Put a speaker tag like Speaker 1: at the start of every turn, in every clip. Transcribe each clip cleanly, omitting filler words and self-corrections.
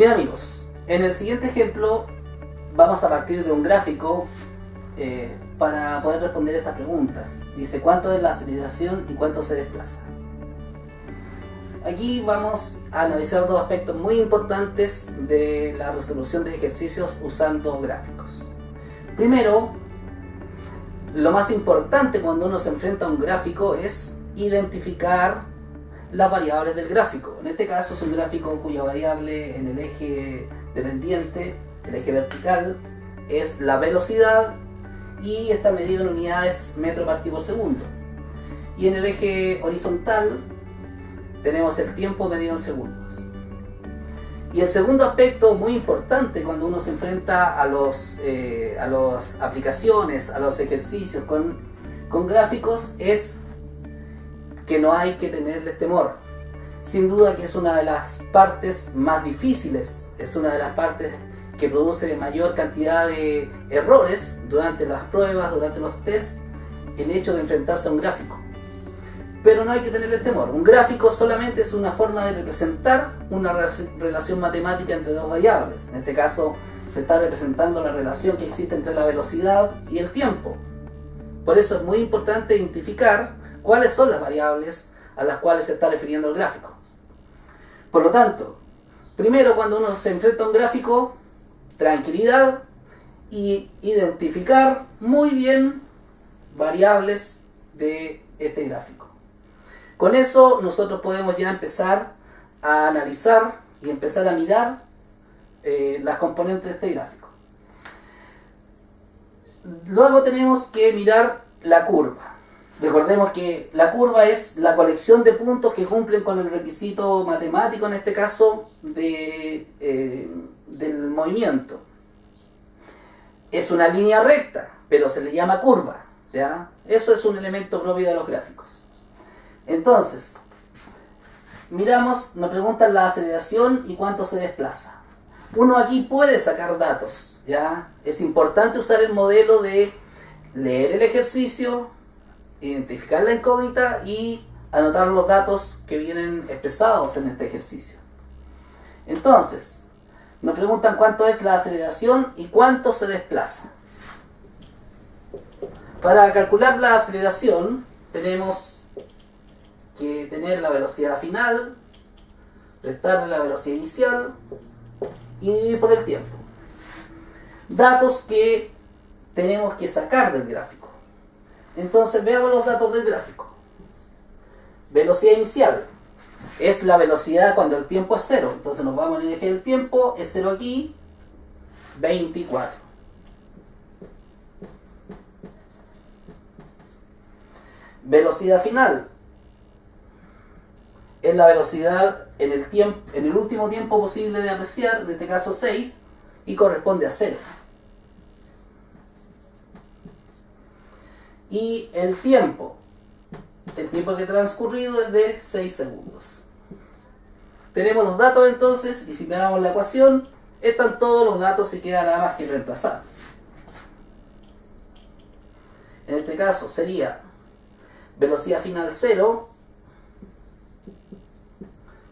Speaker 1: Bien amigos, en el siguiente ejemplo vamos a partir de un gráfico para poder responder estas preguntas. Dice, ¿cuánto es la aceleración y cuánto se desplaza? Aquí vamos a analizar dos aspectos muy importantes de la resolución de ejercicios usando gráficos. Primero, lo más importante cuando uno se enfrenta a un gráfico es identificar las variables del gráfico. En este caso es un gráfico cuya variable en el eje dependiente, el eje vertical, es la velocidad y está medido en unidades metro partido por segundo. Y en el eje horizontal tenemos el tiempo medido en segundos. Y el segundo aspecto muy importante cuando uno se enfrenta a las aplicaciones, a los ejercicios con gráficos es que no hay que tenerles temor. Sin duda que es una de las partes más difíciles, es una de las partes que produce mayor cantidad de errores durante las pruebas, durante los tests, el hecho de enfrentarse a un gráfico. Pero no hay que tenerle temor. Un gráfico solamente es una forma de representar una relación matemática entre dos variables. En este caso se está representando la relación que existe entre la velocidad y el tiempo. Por eso es muy importante identificar cuáles son las variables a las cuales se está refiriendo el gráfico. Por lo tanto, primero cuando uno se enfrenta a un gráfico, tranquilidad y identificar muy bien variables de este gráfico. Con eso nosotros podemos ya empezar a analizar y empezar a mirar las componentes de este gráfico. Luego tenemos que mirar la curva. Recordemos que la curva es la colección de puntos que cumplen con el requisito matemático, en este caso, del movimiento. Es una línea recta, pero se le llama curva, ¿ya? Eso es un elemento propio de los gráficos. Entonces, miramos, nos preguntan la aceleración y cuánto se desplaza. Uno aquí puede sacar datos, ¿ya? Es importante usar el modelo de leer el ejercicio, identificar la incógnita y anotar los datos que vienen expresados en este ejercicio. Entonces, nos preguntan cuánto es la aceleración y cuánto se desplaza. Para calcular la aceleración tenemos que tener la velocidad final, restarle la velocidad inicial y dividir por el tiempo. Datos que tenemos que sacar del gráfico. Entonces veamos los datos del gráfico. Velocidad inicial es la velocidad cuando el tiempo es 0. Entonces nos vamos en el eje del tiempo, es 0 aquí, 24. Velocidad final es la velocidad en el último tiempo posible de apreciar, en este caso 6, y corresponde a 0. Y el tiempo que ha transcurrido es de 6 segundos. Tenemos los datos entonces, y si miramos la ecuación, están todos los datos y queda nada más que reemplazar. En este caso sería velocidad final 0,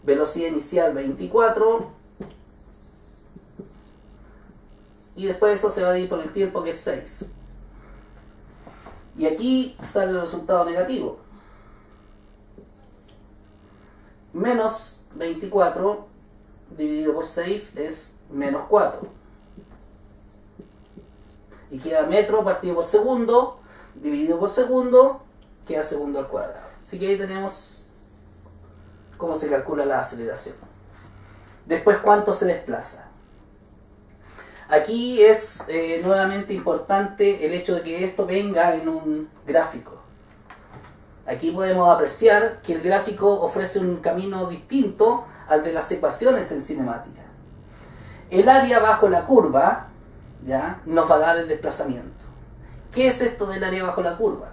Speaker 1: velocidad inicial 24, y después eso se va a dividir por el tiempo que es 6. Y aquí sale el resultado negativo. Menos 24 dividido por 6 es menos 4. Y queda metro partido por segundo, dividido por segundo, queda segundo al cuadrado. Así que ahí tenemos cómo se calcula la aceleración. Después, ¿cuánto se desplaza? Aquí es nuevamente importante el hecho de que esto venga en un gráfico. Aquí podemos apreciar que el gráfico ofrece un camino distinto al de las ecuaciones en cinemática. El área bajo la curva, ¿ya?, nos va a dar el desplazamiento. ¿Qué es esto del área bajo la curva?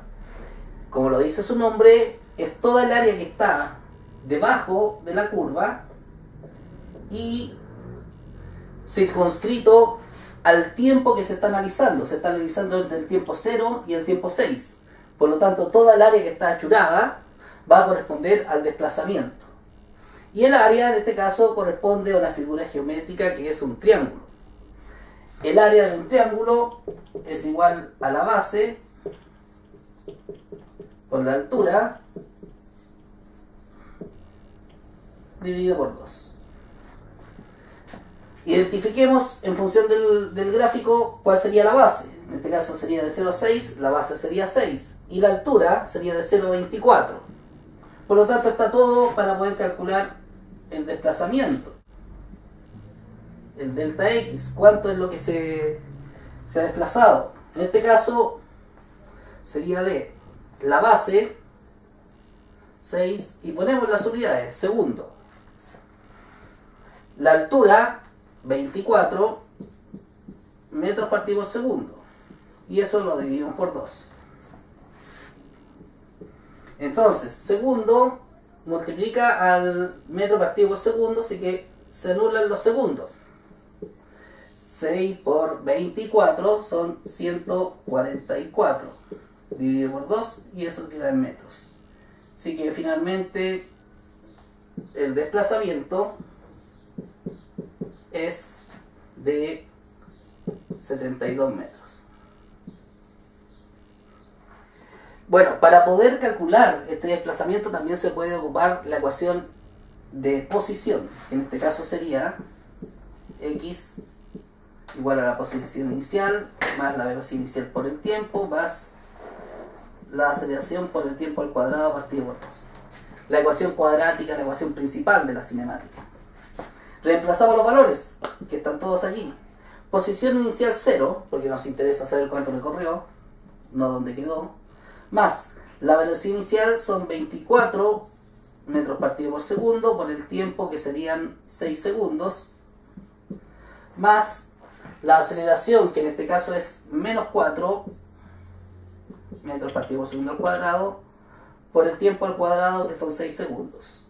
Speaker 1: Como lo dice su nombre, es toda el área que está debajo de la curva y circunscrito al tiempo que se está analizando. Se está analizando entre el tiempo 0 y el tiempo 6. Por lo tanto, toda el área que está achurada va a corresponder al desplazamiento. Y el área en este caso corresponde a una figura geométrica que es un triángulo. El área de un triángulo es igual a la base por la altura dividido por 2. Identifiquemos en función del gráfico cuál sería la base. En este caso sería de 0 a 6, la base sería 6 y la altura sería de 0 a 24. Por lo tanto está todo para poder calcular el desplazamiento. El delta X, cuánto es lo que se ha desplazado. En este caso sería de la base 6 y ponemos las unidades, segundo. La altura 24 metros partidos por segundo y eso lo dividimos por 2. Entonces, segundo multiplica al metro partido por segundo, así que se anulan los segundos. 6 por 24 son 144 dividido por 2 y eso queda en metros. Así que finalmente el desplazamiento es de 72 metros. Bueno, para poder calcular este desplazamiento también se puede ocupar la ecuación de posición, que en este caso sería x igual a la posición inicial más la velocidad inicial por el tiempo más la aceleración por el tiempo al cuadrado partido por 2. La ecuación cuadrática, la ecuación principal de la cinemática. Reemplazamos los valores, que están todos allí. Posición inicial 0, porque nos interesa saber cuánto recorrió, no dónde quedó. Más la velocidad inicial son 24 metros partido por segundo por el tiempo que serían 6 segundos. Más la aceleración, que en este caso es menos 4 metros partido por segundo al cuadrado por el tiempo al cuadrado, que son 6 segundos.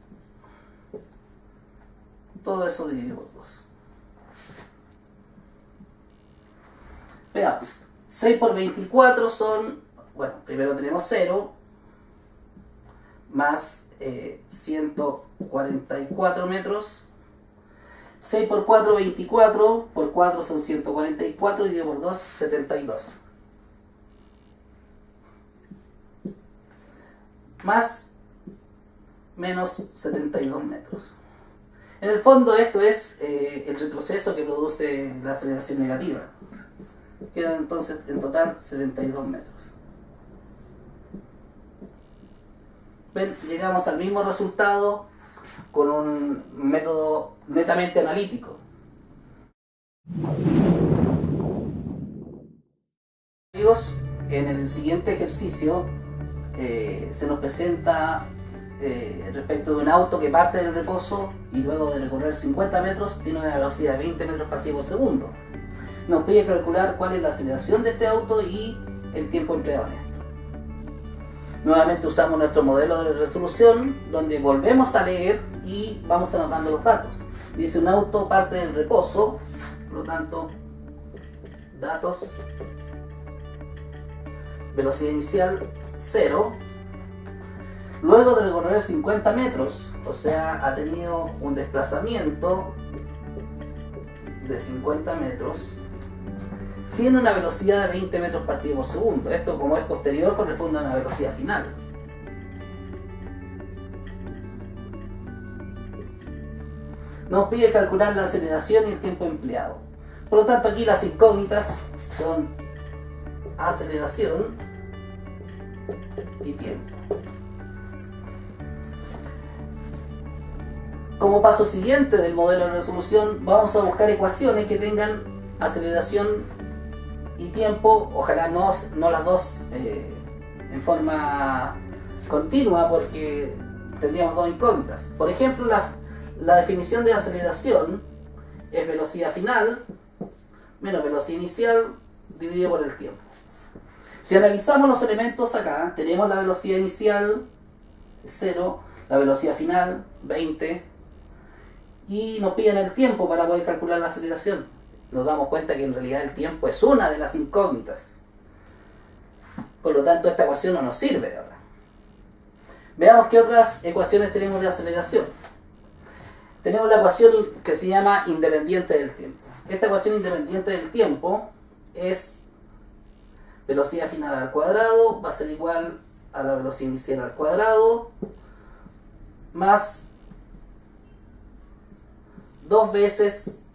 Speaker 1: Todo eso dividido por 2. Veamos. 6 por 24 son, bueno, primero tenemos 0, más 144 metros. 6 por 4, 24, por 4 son 144, dividido por 2, 72. Más menos 72 metros. En el fondo esto es el retroceso que produce la aceleración negativa. Quedan entonces en total 72 metros. ¿Ven? Llegamos al mismo resultado con un método netamente analítico. Amigos, en el siguiente ejercicio se nos presenta respecto de un auto que parte del reposo y luego de recorrer 50 metros tiene una velocidad de 20 metros partido por segundo. Nos pide calcular cuál es la aceleración de este auto y el tiempo empleado en esto. Nuevamente usamos nuestro modelo de resolución donde volvemos a leer y vamos anotando los datos. Dice un auto parte del reposo, por lo tanto, datos, velocidad inicial 0. Luego de recorrer 50 metros, o sea, ha tenido un desplazamiento de 50 metros, tiene una velocidad de 20 metros partido por segundo. Esto, como es posterior, corresponde a una velocidad final. Nos pide calcular la aceleración y el tiempo empleado. Por lo tanto, aquí las incógnitas son aceleración y tiempo. Como paso siguiente del modelo de resolución, vamos a buscar ecuaciones que tengan aceleración y tiempo, ojalá no las dos en forma continua, porque tendríamos dos incógnitas. Por ejemplo, la definición de aceleración es velocidad final menos velocidad inicial dividido por el tiempo. Si analizamos los elementos acá, tenemos la velocidad inicial 0, la velocidad final 20, y nos piden el tiempo para poder calcular la aceleración. Nos damos cuenta que en realidad el tiempo es una de las incógnitas. Por lo tanto, esta ecuación no nos sirve ahora. Veamos qué otras ecuaciones tenemos de aceleración. tenemos la ecuación que se llama independiente del tiempo. Esta ecuación independiente del tiempo es velocidad final al cuadrado va a ser igual a la velocidad inicial al cuadrado más 2 veces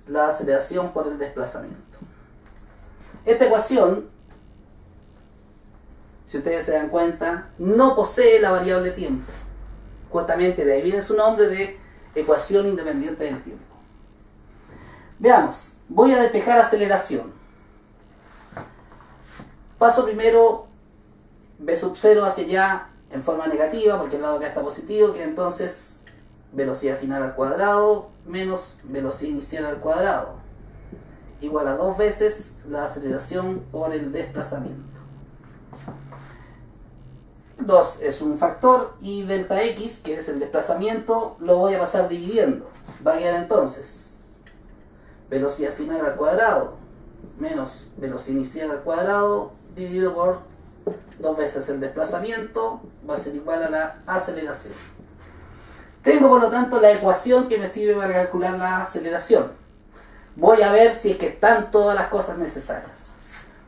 Speaker 1: la aceleración por el desplazamiento. Esta ecuación, si ustedes se dan cuenta, no posee la variable tiempo. Justamente de ahí viene su nombre de ecuación independiente del tiempo. Veamos, voy a despejar aceleración. Paso primero v sub 0 hacia allá en forma negativa, porque el lado acá está positivo, que entonces velocidad final al cuadrado menos velocidad inicial al cuadrado, igual a 2 veces la aceleración por el desplazamiento. 2 es un factor y delta x, que es el desplazamiento, lo voy a pasar dividiendo. Va a quedar entonces velocidad final al cuadrado menos velocidad inicial al cuadrado dividido por 2 veces el desplazamiento, va a ser igual a la aceleración. Tengo por lo tanto la ecuación que me sirve para calcular la aceleración. Voy a ver si es que están todas las cosas necesarias.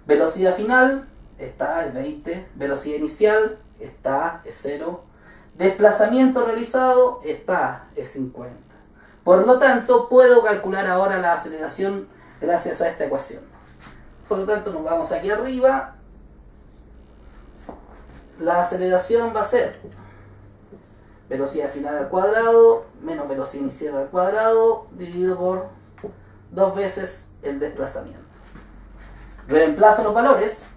Speaker 1: Velocidad final está, es 20. Velocidad inicial está, es 0. Desplazamiento realizado está, es 50. Por lo tanto, puedo calcular ahora la aceleración gracias a esta ecuación. Por lo tanto, nos vamos aquí arriba. La aceleración va a ser velocidad final al cuadrado menos velocidad inicial al cuadrado dividido por 2 veces el desplazamiento. Reemplazo los valores.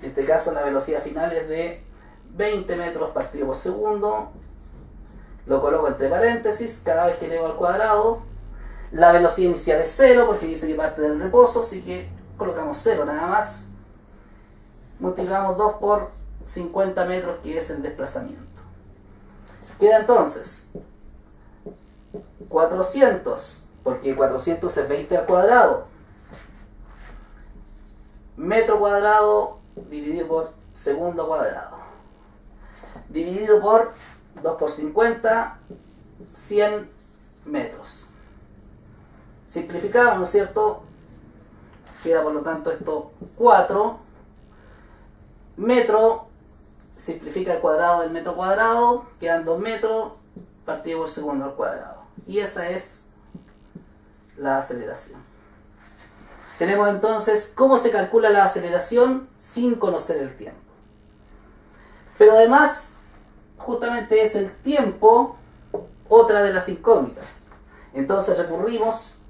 Speaker 1: En este caso la velocidad final es de 20 metros partido por segundo. Lo coloco entre paréntesis cada vez que elevo al cuadrado. La velocidad inicial es 0 porque dice que parte del reposo, así que colocamos 0 nada más. Multiplicamos 2 por 50 metros, que es el desplazamiento. Queda entonces 400, porque 400 es 20 al cuadrado, metro cuadrado dividido por segundo cuadrado, dividido por 2 por 50, 100 metros. Simplificamos, ¿no es cierto? Queda por lo tanto esto 4. Metro simplifica el cuadrado del metro cuadrado, quedan 2 metros partido por segundo al cuadrado. Y esa es la aceleración. Tenemos entonces cómo se calcula la aceleración sin conocer el tiempo. Pero además, justamente es el tiempo otra de las incógnitas. Entonces recurrimos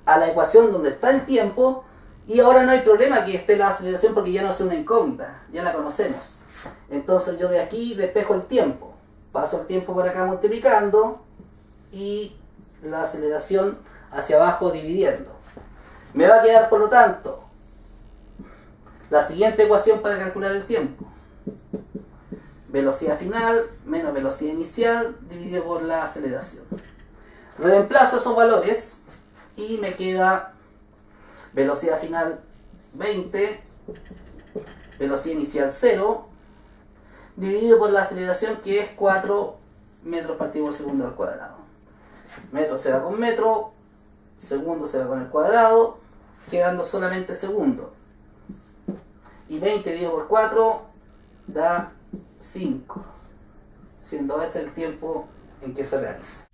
Speaker 1: a la ecuación donde está el tiempo. Y ahora no hay problema que esté la aceleración porque ya no es una incógnita, ya la conocemos. Entonces yo de aquí despejo el tiempo, paso el tiempo por acá multiplicando y la aceleración hacia abajo dividiendo. Me va a quedar por lo tanto la siguiente ecuación para calcular el tiempo. Velocidad final menos velocidad inicial dividido por la aceleración. Reemplazo esos valores y me queda velocidad final 20, velocidad inicial 0, dividido por la aceleración que es 4 metros partido por segundo al cuadrado. Metro se va con metro, segundo se va con el cuadrado, quedando solamente segundo. Y 20 dividido por 4 da 5, siendo ese el tiempo en que se realiza.